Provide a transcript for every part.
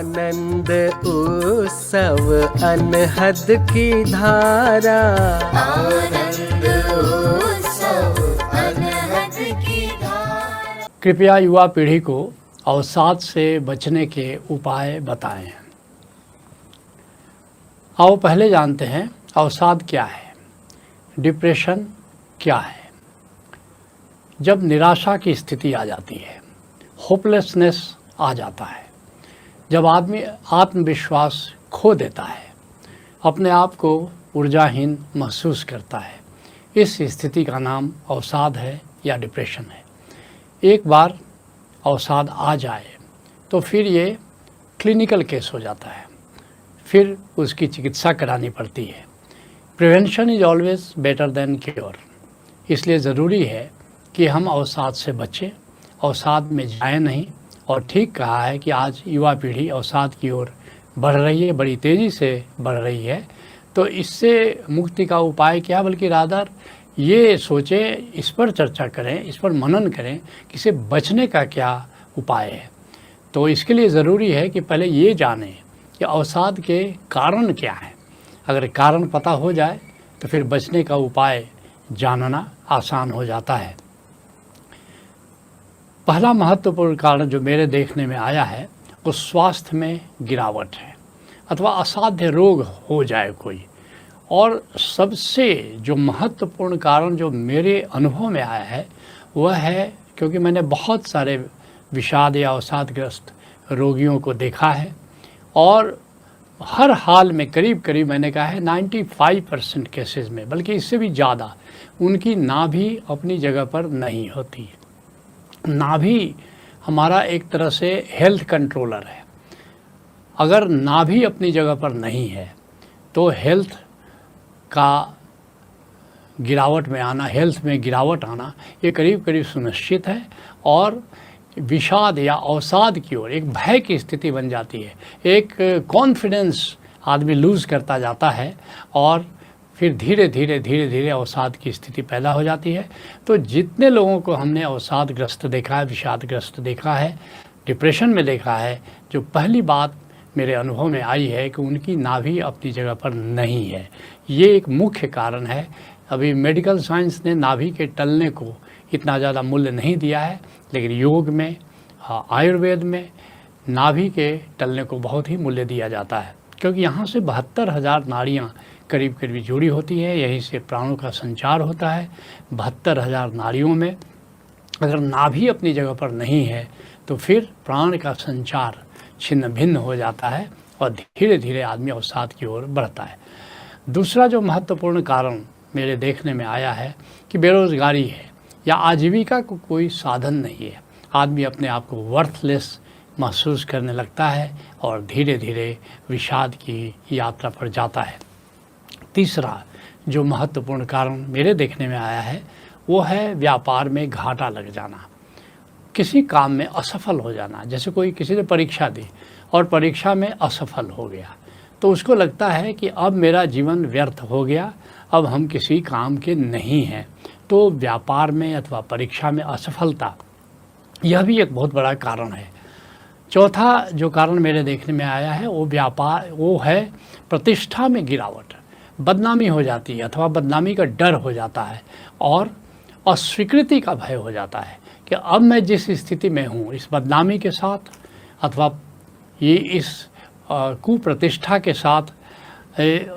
आनंद उत्सव अनहद की धारा, आनंद उत्सव अनहद की धारा। कृपया युवा पीढ़ी को अवसाद से बचने के उपाय बताएं। आओ पहले जानते हैं अवसाद क्या है, डिप्रेशन क्या है। जब निराशा की स्थिति आ जाती है, होपलेसनेस आ जाता है, जब आदमी आत्मविश्वास खो देता है, अपने आप को ऊर्जाहीन महसूस करता है, इस स्थिति का नाम अवसाद है या डिप्रेशन है। एक बार अवसाद आ जाए तो फिर ये क्लिनिकल केस हो जाता है, फिर उसकी चिकित्सा करानी पड़ती है। Prevention is always better than cure. इसलिए ज़रूरी है कि हम अवसाद से बचें, अवसाद में जाए नहीं। और ठीक कहा है कि आज युवा पीढ़ी अवसाद की ओर बढ़ रही है, बड़ी तेज़ी से बढ़ रही है। तो इससे मुक्ति का उपाय क्या, बल्कि रादर ये सोचें, इस पर चर्चा करें, इस पर मनन करें कि इससे बचने का क्या उपाय है। तो इसके लिए ज़रूरी है कि पहले ये जानें कि अवसाद के कारण क्या हैं। अगर कारण पता हो जाए तो फिर बचने का उपाय जानना आसान हो जाता है। पहला महत्वपूर्ण कारण जो मेरे देखने में आया है वो स्वास्थ्य में गिरावट है, अथवा असाध्य रोग हो जाए कोई। और सबसे जो महत्वपूर्ण कारण जो मेरे अनुभव में आया है वह है, क्योंकि मैंने बहुत सारे विषाद या अवसादग्रस्त रोगियों को देखा है और हर हाल में करीब करीब मैंने कहा है 95% केसेस में, बल्कि इससे भी ज़्यादा, उनकी नाभि अपनी जगह पर नहीं होती। नाभि हमारा एक तरह से हेल्थ कंट्रोलर है। अगर नाभि अपनी जगह पर नहीं है तो हेल्थ का गिरावट में आना, हेल्थ में गिरावट आना ये करीब करीब सुनिश्चित है। और विषाद या अवसाद की ओर एक भय की स्थिति बन जाती है, एक कॉन्फिडेंस आदमी लूज़ करता जाता है और फिर धीरे धीरे अवसाद की स्थिति पैदा हो जाती है। तो जितने लोगों को हमने अवसादग्रस्त देखा है, विषादग्रस्त देखा है, डिप्रेशन में देखा है, जो पहली बात मेरे अनुभव में आई है कि उनकी नाभि अपनी जगह पर नहीं है। ये एक मुख्य कारण है। अभी मेडिकल साइंस ने नाभि के टलने को इतना ज़्यादा मूल्य नहीं दिया है, लेकिन योग में, आयुर्वेद में नाभि के टलने को बहुत ही मूल्य दिया जाता है, क्योंकि यहाँ से 72,000 नाड़ियाँ करीब करीब जुड़ी होती है, यहीं से प्राणों का संचार होता है। 72,000 नाड़ियों में अगर नाभि अपनी जगह पर नहीं है तो फिर प्राण का संचार छिन्न भिन्न हो जाता है और धीरे धीरे आदमी अवसाद की ओर बढ़ता है। दूसरा जो महत्वपूर्ण कारण मेरे देखने में आया है कि बेरोज़गारी है या आजीविका को कोई साधन नहीं है। आदमी अपने आप को वर्थलेस महसूस करने लगता है और धीरे धीरे विषाद की यात्रा पर जाता है। तीसरा जो महत्वपूर्ण कारण मेरे देखने में आया है वो है व्यापार में घाटा लग जाना, किसी काम में असफल हो जाना। जैसे कोई किसी ने परीक्षा दी और परीक्षा में असफल हो गया तो उसको लगता है कि अब मेरा जीवन व्यर्थ हो गया, अब हम किसी काम के नहीं हैं। तो व्यापार में अथवा परीक्षा में असफलता, यह भी एक बहुत बड़ा कारण है। चौथा जो कारण मेरे देखने में आया है वो है प्रतिष्ठा में गिरावट। बदनामी हो जाती है अथवा बदनामी का डर हो जाता है और अस्वीकृति का भय हो जाता है कि अब मैं जिस स्थिति में हूँ, इस बदनामी के साथ अथवा ये इस कुप्रतिष्ठा के साथ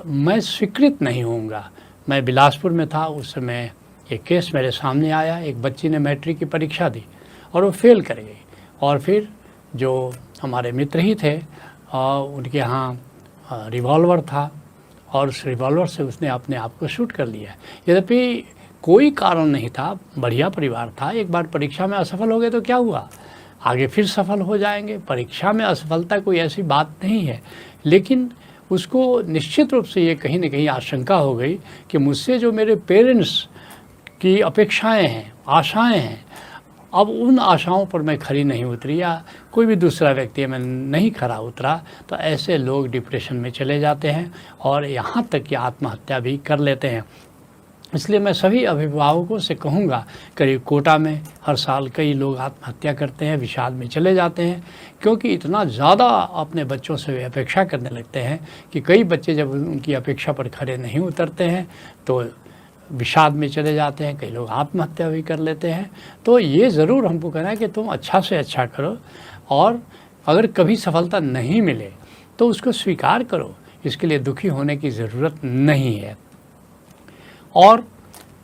मैं स्वीकृत नहीं होऊंगा। मैं बिलासपुर में था, उस समय एक केस मेरे सामने आया। एक बच्ची ने मैट्रिक की परीक्षा दी और वो फेल कर गई, और फिर जो हमारे मित्र ही थे उनके यहाँ रिवॉल्वर था और उस रिवॉल्वर से उसने अपने आप को शूट कर लिया। यद्यपि कोई कारण नहीं था, बढ़िया परिवार था। एक बार परीक्षा में असफल हो गए तो क्या हुआ, आगे फिर सफल हो जाएंगे। परीक्षा में असफलता कोई ऐसी बात नहीं है, लेकिन उसको निश्चित रूप से ये कहीं न कहीं आशंका हो गई कि मुझसे जो मेरे पेरेंट्स की अपेक्षाएं हैं, आशाएं हैं, अब उन आशाओं पर मैं खरी नहीं उतरी या कोई भी दूसरा व्यक्ति मैं नहीं खरा उतरा। तो ऐसे लोग डिप्रेशन में चले जाते हैं और यहाँ तक कि आत्महत्या भी कर लेते हैं। इसलिए मैं सभी अभिभावकों से कहूँगा, करीब कोटा में हर साल कई लोग आत्महत्या करते हैं, विषाद में चले जाते हैं, क्योंकि इतना ज़्यादा अपने बच्चों से वे अपेक्षा करने लगते हैं कि कई बच्चे जब उनकी अपेक्षा पर खरे नहीं उतरते हैं तो विषाद में चले जाते हैं, कई लोग आत्महत्या भी कर लेते हैं। तो ये ज़रूर हमको कहना है कि तुम अच्छा से अच्छा करो, और अगर कभी सफलता नहीं मिले तो उसको स्वीकार करो, इसके लिए दुखी होने की ज़रूरत नहीं है। और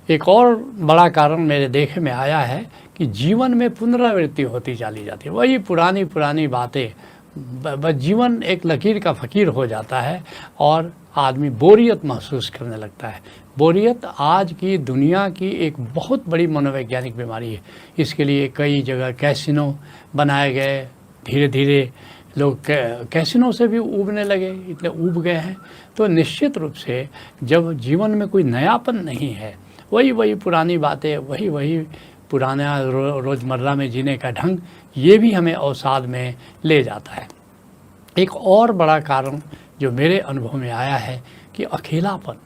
एक और बड़ा कारण मेरे देखे में आया है कि जीवन में पुनरावृत्ति होती चली जाती है, वही पुरानी पुरानी बातें, बस जीवन एक लकीर का फ़कीर हो जाता है और आदमी बोरियत महसूस करने लगता है। बोरियत आज की दुनिया की एक बहुत बड़ी मनोवैज्ञानिक बीमारी है। इसके लिए कई जगह कैसीनो बनाए गए, धीरे धीरे लोग कैसीनो से भी ऊबने लगे, इतने ऊब गए हैं। तो निश्चित रूप से जब जीवन में कोई नयापन नहीं है, वही वही पुरानी बातें, वही वही पुराना रोज़मर्रा में जीने का ढंग, ये भी हमें अवसाद में ले जाता है। एक और बड़ा कारण जो मेरे अनुभव में आया है कि अकेलापन,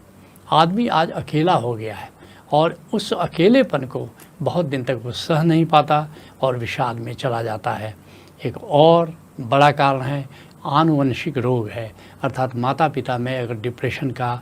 आदमी आज अकेला हो गया है और उस अकेलेपन को बहुत दिन तक वो सह नहीं पाता और विषाद में चला जाता है। एक और बड़ा कारण है आनुवंशिक रोग है, अर्थात माता पिता में अगर डिप्रेशन का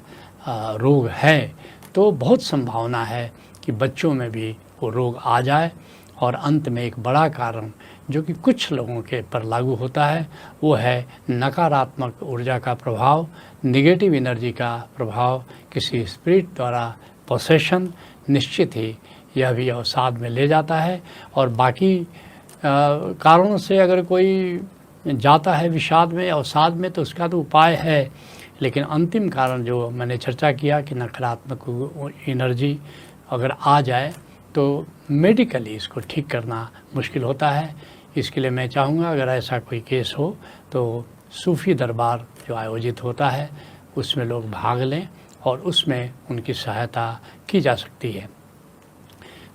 रोग है तो बहुत संभावना है कि बच्चों में भी वो रोग आ जाए। और अंत में एक बड़ा कारण जो कि कुछ लोगों के पर लागू होता है वो है नकारात्मक ऊर्जा का प्रभाव, नेगेटिव एनर्जी का प्रभाव, किसी स्पिरिट द्वारा पोसेशन। निश्चित ही यह भी अवसाद में ले जाता है। और बाकी कारणों से अगर कोई जाता है विषाद में, अवसाद में, तो उसका तो उपाय है, लेकिन अंतिम कारण जो मैंने चर्चा किया कि नकारात्मक एनर्जी अगर आ जाए तो मेडिकली इसको ठीक करना मुश्किल होता है। इसके लिए मैं चाहूँगा अगर ऐसा कोई केस हो तो सूफ़ी दरबार जो आयोजित होता है उसमें लोग भाग लें और उसमें उनकी सहायता की जा सकती है।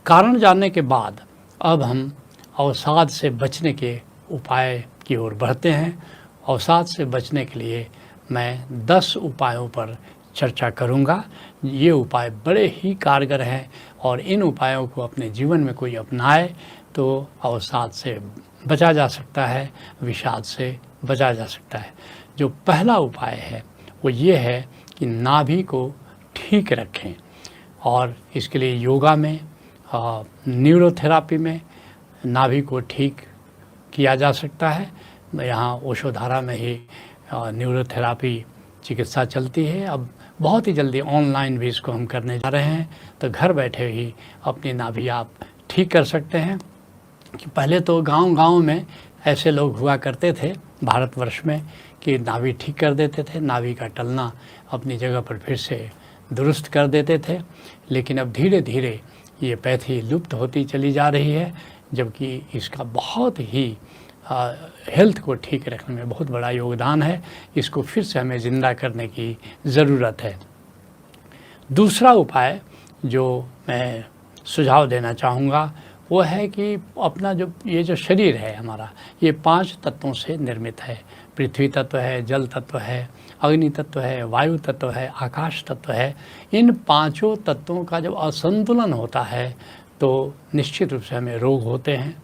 कारण जानने के बाद अब हम अवसाद से बचने के उपाय की ओर बढ़ते हैं। अवसाद से बचने के लिए मैं 10 उपायों पर चर्चा करूंगा। ये उपाय बड़े ही कारगर हैं और इन उपायों को अपने जीवन में कोई अपनाए तो अवसाद से बचा जा सकता है, विषाद से बचा जा सकता है। जो पहला उपाय है वो ये है कि नाभि को ठीक रखें, और इसके लिए योगा में, न्यूरोथेरापी में नाभि को ठीक किया जा सकता है। यहाँ ओशोधारा में ही न्यूरोथेरापी चिकित्सा चलती है। अब बहुत ही जल्दी ऑनलाइन भी इसको हम करने जा रहे हैं, तो घर बैठे ही अपनी नाभि आप ठीक कर सकते हैं। कि पहले तो गांव-गांव में ऐसे लोग हुआ करते थे भारतवर्ष में कि नाभि ठीक कर देते थे, नाभि का टलना अपनी जगह पर फिर से दुरुस्त कर देते थे। लेकिन अब धीरे धीरे ये पैथी लुप्त होती चली जा रही है, जबकि इसका बहुत ही हेल्थ को ठीक रखने में बहुत बड़ा योगदान है। इसको फिर से हमें ज़िंदा करने की ज़रूरत है। दूसरा उपाय जो मैं सुझाव देना चाहूँगा वो है कि अपना ये जो शरीर है हमारा, ये 5 तत्वों से निर्मित है। पृथ्वी तत्व है, जल तत्व है, अग्नि तत्व है, वायु तत्व है, आकाश तत्व है। इन 5 तत्वों का जब असंतुलन होता है तो निश्चित रूप से हमें रोग होते हैं,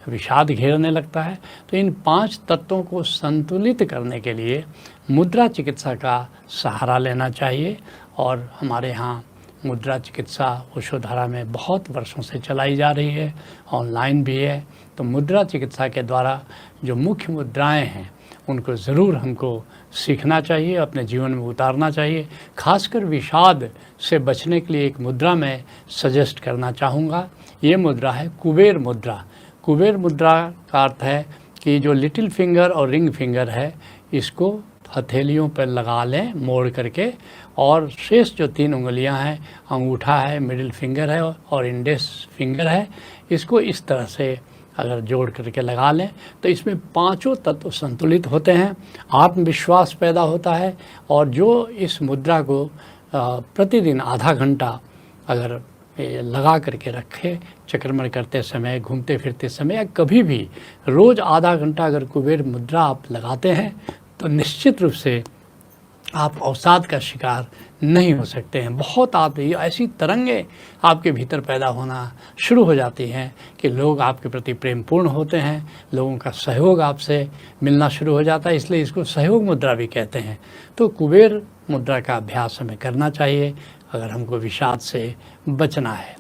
विषाद घेरने लगता है। तो इन 5 तत्वों को संतुलित करने के लिए मुद्रा चिकित्सा का सहारा लेना चाहिए। और हमारे यहाँ मुद्रा चिकित्सा ओशोधारा में बहुत वर्षों से चलाई जा रही है, ऑनलाइन भी है। तो मुद्रा चिकित्सा के द्वारा जो मुख्य मुद्राएं हैं उनको ज़रूर हमको सीखना चाहिए, अपने जीवन में उतारना चाहिए। खासकर विषाद से बचने के लिए एक मुद्रा मैं सजेस्ट करना चाहूँगा। ये मुद्रा है कुबेर मुद्रा। कुबेर मुद्रा का अर्थ है कि जो लिटिल फिंगर और रिंग फिंगर है इसको हथेलियों पर लगा लें मोड़ करके, और शेष जो 3 उंगलियां हैं, अंगूठा है, मिडिल फिंगर है और इंडेक्स फिंगर है, इसको इस तरह से अगर जोड़ करके लगा लें तो इसमें 5 तत्व संतुलित होते हैं, आत्मविश्वास पैदा होता है। और जो इस मुद्रा को प्रतिदिन आधा घंटा अगर लगा करके रखे, चक्रमण करते समय, घूमते फिरते समय, या कभी भी रोज़ आधा घंटा अगर कुबेर मुद्रा आप लगाते हैं तो निश्चित रूप से आप अवसाद का शिकार नहीं हो सकते हैं। बहुत आती ऐसी तरंगें आपके भीतर पैदा होना शुरू हो जाती हैं कि लोग आपके प्रति प्रेमपूर्ण होते हैं, लोगों का सहयोग आपसे मिलना शुरू हो जाता है, इसलिए इसको सहयोग मुद्रा भी कहते हैं। तो कुबेर मुद्रा का अभ्यास हमें करना चाहिए अगर हमको विषाद से बचना है।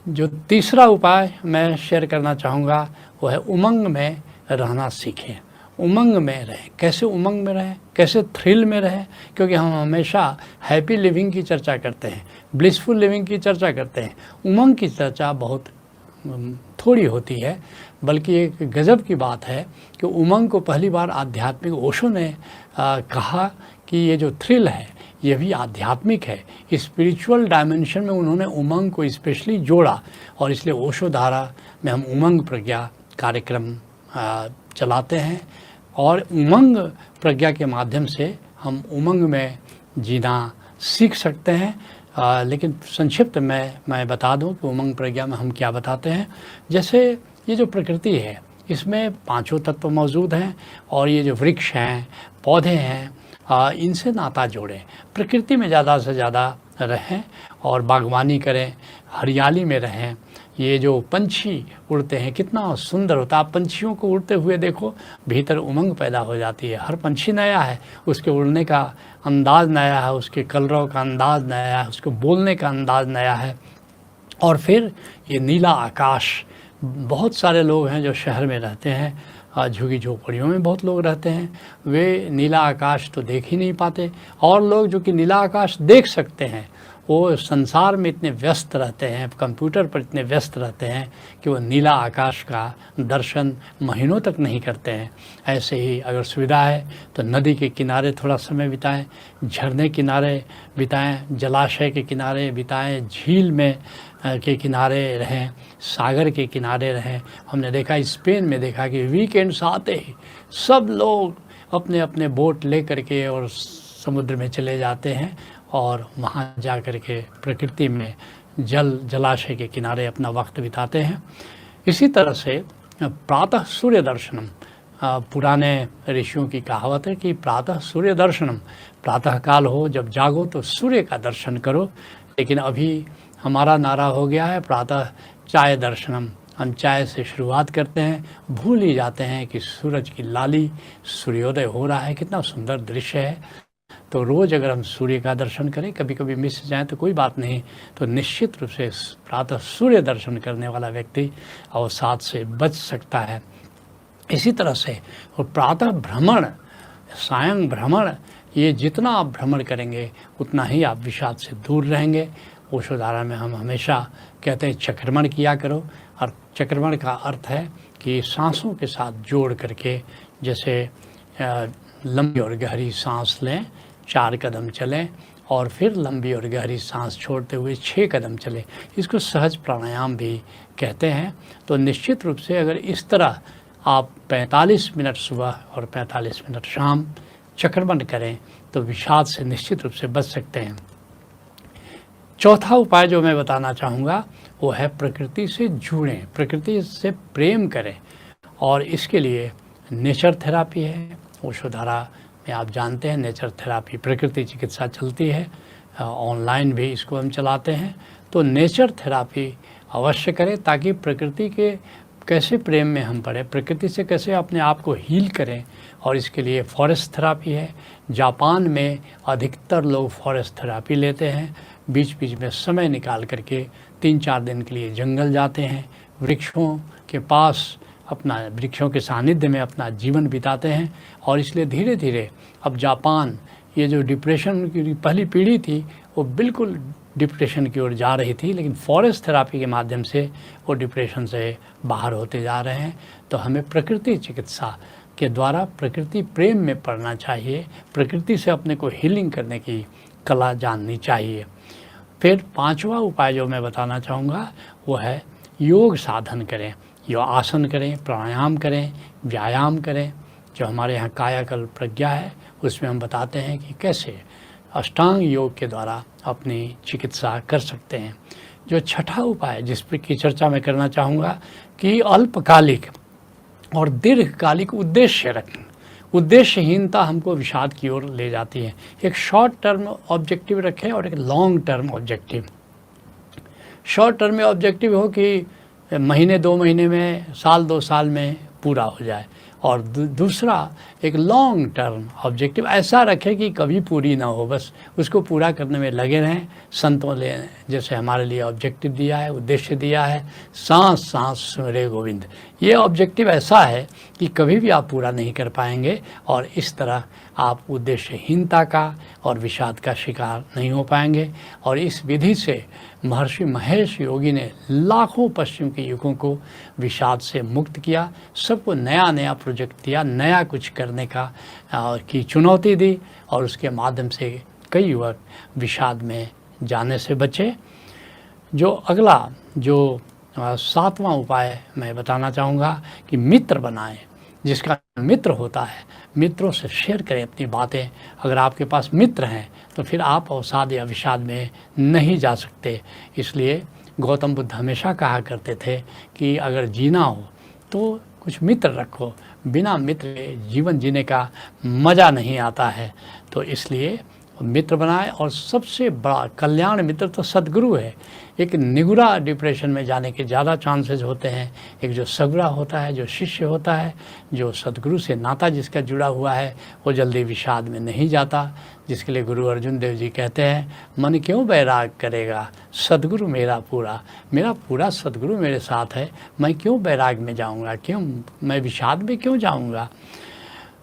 जो तीसरा उपाय मैं शेयर करना चाहूँगा वो है उमंग में रहना सीखें। उमंग में रहें। कैसे उमंग में रहें, कैसे थ्रिल में रहें? क्योंकि हम हमेशा हैप्पी लिविंग की चर्चा करते हैं, ब्लिसफुल लिविंग की चर्चा करते हैं, उमंग की चर्चा बहुत थोड़ी होती है। बल्कि एक गज़ब की बात है कि उमंग को पहली बार आध्यात्मिक ओशो ने कहा कि ये जो थ्रिल है ये भी आध्यात्मिक है। स्पिरिचुअल डायमेंशन में उन्होंने उमंग को स्पेशली जोड़ा और इसलिए ओशो धारा में हम उमंग प्रज्ञा कार्यक्रम चलाते हैं और उमंग प्रज्ञा के माध्यम से हम उमंग में जीना सीख सकते हैं। लेकिन संक्षिप्त मैं बता दूं कि उमंग प्रज्ञा में हम क्या बताते हैं। जैसे ये जो प्रकृति है इसमें पांचों तत्व मौजूद हैं और ये जो वृक्ष हैं, पौधे हैं, इनसे नाता जोड़ें, प्रकृति में ज़्यादा से ज़्यादा रहें और बागवानी करें, हरियाली में रहें। ये जो पंछी उड़ते हैं कितना सुंदर होता है। आप पंछियों को उड़ते हुए देखो, भीतर उमंग पैदा हो जाती है। हर पंछी नया है, उसके उड़ने का अंदाज़ नया है, उसके कलरव का अंदाज़ नया है, उसके बोलने का अंदाज़ नया है। और फिर ये नीला आकाश, बहुत सारे लोग हैं जो शहर में रहते हैं, झुग्गी झोपड़ियों में बहुत लोग रहते हैं, वे नीला आकाश तो देख ही नहीं पाते। और लोग जो कि नीला आकाश देख सकते हैं वो संसार में इतने व्यस्त रहते हैं, कंप्यूटर पर इतने व्यस्त रहते हैं कि वो नीला आकाश का दर्शन महीनों तक नहीं करते हैं। ऐसे ही अगर सुविधा है तो नदी के किनारे थोड़ा समय बिताएं, झरने किनारे बिताएं, जलाशय के किनारे बिताएं, झील में के किनारे रहें, सागर के किनारे रहें। हमने देखा स्पेन में देखा कि वीकेंड्स आते ही सब लोग अपने अपने बोट ले करके और समुद्र में चले जाते हैं और वहाँ जा कर के प्रकृति में जलाशय के किनारे अपना वक्त बिताते हैं। इसी तरह से प्रातः सूर्य दर्शनम, पुराने ऋषियों की कहावत है कि प्रातः सूर्य दर्शनम, प्रातः काल हो जब जागो तो सूर्य का दर्शन करो। लेकिन अभी हमारा नारा हो गया है प्रातः चाय दर्शनम। हम चाय से शुरुआत करते हैं, भूल ही जाते हैं कि सूरज की लाली, सूर्योदय हो रहा है, कितना सुंदर दृश्य है। तो रोज़ अगर हम सूर्य का दर्शन करें, कभी कभी मिस जाए तो कोई बात नहीं, तो निश्चित रूप से प्रातः सूर्य दर्शन करने वाला व्यक्ति अवसाद से बच सकता है। इसी तरह से और प्रातः भ्रमण, सायं भ्रमण, ये जितना आप भ्रमण करेंगे उतना ही आप विषाद से दूर रहेंगे। ओशो धारा में हम हमेशा कहते हैं चक्रमण किया करो, और चक्रमण का अर्थ है कि सांसों के साथ जोड़ करके, जैसे लंबी और गहरी सांस लें, 4 कदम चलें और फिर लंबी और गहरी सांस छोड़ते हुए 6 कदम चलें। इसको सहज प्राणायाम भी कहते हैं। तो निश्चित रूप से अगर इस तरह आप 45 मिनट सुबह और 45 मिनट शाम चक्रमण करें तो विषाद से निश्चित रूप से बच सकते हैं। चौथा उपाय जो मैं बताना चाहूँगा वो है प्रकृति से जुड़ें, प्रकृति से प्रेम करें। और इसके लिए नेचर थेरापी है। ओशो धारा में आप जानते हैं नेचर थेरापी, प्रकृति चिकित्सा चलती है, ऑनलाइन भी इसको हम चलाते हैं। तो नेचर थेरापी अवश्य करें ताकि प्रकृति के कैसे प्रेम में हम पड़े, प्रकृति से कैसे अपने आप को हील करें। और इसके लिए फॉरेस्ट थेरापी है। जापान में अधिकतर लोग फॉरेस्ट थेरापी लेते हैं, बीच बीच में समय निकाल करके 3-4 दिन के लिए जंगल जाते हैं, वृक्षों के पास अपना, वृक्षों के सानिध्य में अपना जीवन बिताते हैं। और इसलिए धीरे धीरे अब जापान, ये जो डिप्रेशन की पहली पीढ़ी थी वो बिल्कुल डिप्रेशन की ओर जा रही थी, लेकिन फॉरेस्ट थेरापी के माध्यम से वो डिप्रेशन से बाहर होते जा रहे हैं। तो हमें प्रकृति चिकित्सा के द्वारा प्रकृति प्रेम में पड़ना चाहिए, प्रकृति से अपने को हीलिंग करने की कला जाननी चाहिए। फिर 5वां उपाय जो मैं बताना चाहूँगा वो है योग साधन करें, यो आसन करें, प्राणायाम करें, व्यायाम करें। जो हमारे यहाँ कायाकल्प प्रज्ञा है उसमें हम बताते हैं कि कैसे अष्टांग योग के द्वारा अपनी चिकित्सा कर सकते हैं। जो छठा उपाय जिस पर की चर्चा मैं करना चाहूँगा कि अल्पकालिक और दीर्घकालिक उद्देश्य रखें। उद्देश्यहीनता हमको विषाद की ओर ले जाती है। एक शॉर्ट टर्म ऑब्जेक्टिव रखें और एक long term objective. Short term में ऑब्जेक्टिव हो कि महीने 2 महीने में, साल 2 साल में पूरा हो जाए, और दूसरा एक लॉन्ग टर्म ऑब्जेक्टिव ऐसा रखें कि कभी पूरी ना हो, बस उसको पूरा करने में लगे रहें। संतों ने जैसे हमारे लिए ऑब्जेक्टिव दिया है, उद्देश्य दिया है, सांस सांस सुमिरे गोविंद, ये ऑब्जेक्टिव ऐसा है कि कभी भी आप पूरा नहीं कर पाएंगे और इस तरह आप उद्देश्यहीनता का और विषाद का शिकार नहीं हो पाएंगे। और इस विधि से महर्षि महेश योगी ने लाखों पश्चिम के युगों को विषाद से मुक्त किया, सबको नया नया प्रोजेक्ट दिया, नया कुछ करने का की चुनौती दी, और उसके माध्यम से कई युवक विषाद में जाने से बचे। जो अगला जो 7वां उपाय मैं बताना चाहूँगा कि मित्र बनाएं। जिसका मित्र होता है, मित्रों से शेयर करें अपनी बातें। अगर आपके पास मित्र हैं तो फिर आप अवसाद या विषाद में नहीं जा सकते। इसलिए गौतम बुद्ध हमेशा कहा करते थे कि अगर जीना हो तो कुछ मित्र रखो, बिना मित्र के जीवन जीने का मज़ा नहीं आता है। तो इसलिए मित्र बनाए, और सबसे बड़ा कल्याण मित्र तो सद्गुरु है। एक निगुरा डिप्रेशन में जाने के ज़्यादा चांसेस होते हैं। एक जो सगुरा होता है, जो शिष्य होता है, जो सद्गुरु से नाता जिसका जुड़ा हुआ है, वो जल्दी विषाद में नहीं जाता। जिसके लिए गुरु अर्जुन देव जी कहते हैं, मन क्यों बैराग करेगा, सद्गुरु मेरा पूरा सद्गुरु मेरे साथ है, मैं क्यों बैराग में जाऊँगा, क्यों मैं विषाद में क्यों जाऊँगा।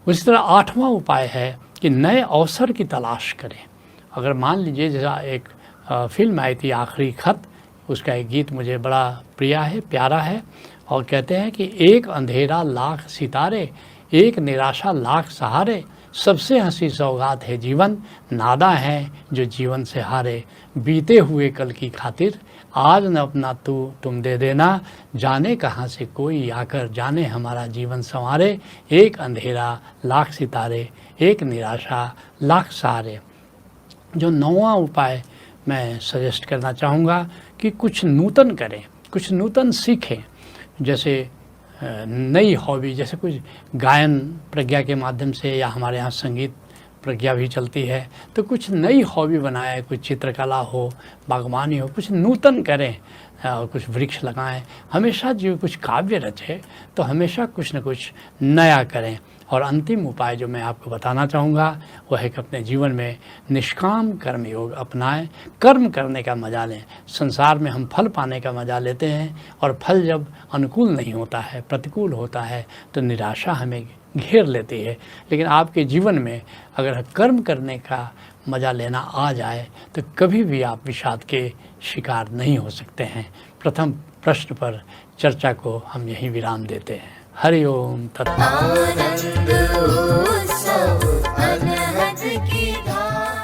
उसी तरह 8वां उपाय है कि नए अवसर की तलाश करें। अगर मान लीजिए जैसा एक फिल्म आई थी आखिरी खत, उसका एक गीत मुझे बड़ा प्यारा है, और कहते हैं कि एक अंधेरा लाख सितारे, एक निराशा लाख सहारे, सबसे हंसी सौगात है जीवन, नादा है जो जीवन से हारे, बीते हुए कल की खातिर आज न अपना तुम दे देना, जाने कहाँ से कोई आकर जाने हमारा जीवन संवारे, एक अंधेरा लाख सितारे, एक निराशा लाख सहारे। जो 9वां उपाय मैं सजेस्ट करना चाहूँगा कि कुछ नूतन करें, कुछ नूतन सीखें। जैसे नई हॉबी, जैसे कुछ गायन प्रज्ञा के माध्यम से, या हमारे यहाँ संगीत प्रज्ञा भी चलती है, तो कुछ नई हॉबी बनाएं, कुछ चित्रकला हो, बागवानी हो, कुछ नूतन करें, कुछ वृक्ष लगाएं। हमेशा जो कुछ काव्य रचे तो हमेशा कुछ न कुछ नया करें। और अंतिम उपाय जो मैं आपको बताना चाहूँगा वह है कि अपने जीवन में निष्काम कर्म योग अपनाएं, कर्म करने का मजा लें। संसार में हम फल पाने का मजा लेते हैं, और फल जब अनुकूल नहीं होता है, प्रतिकूल होता है, तो निराशा हमें घेर लेती है। लेकिन आपके जीवन में अगर कर्म करने का मज़ा लेना आ जाए तो कभी भी आप विषाद के शिकार नहीं हो सकते हैं। प्रथम प्रश्न पर चर्चा को हम यहीं विराम देते हैं। हरि ओम तत्सत।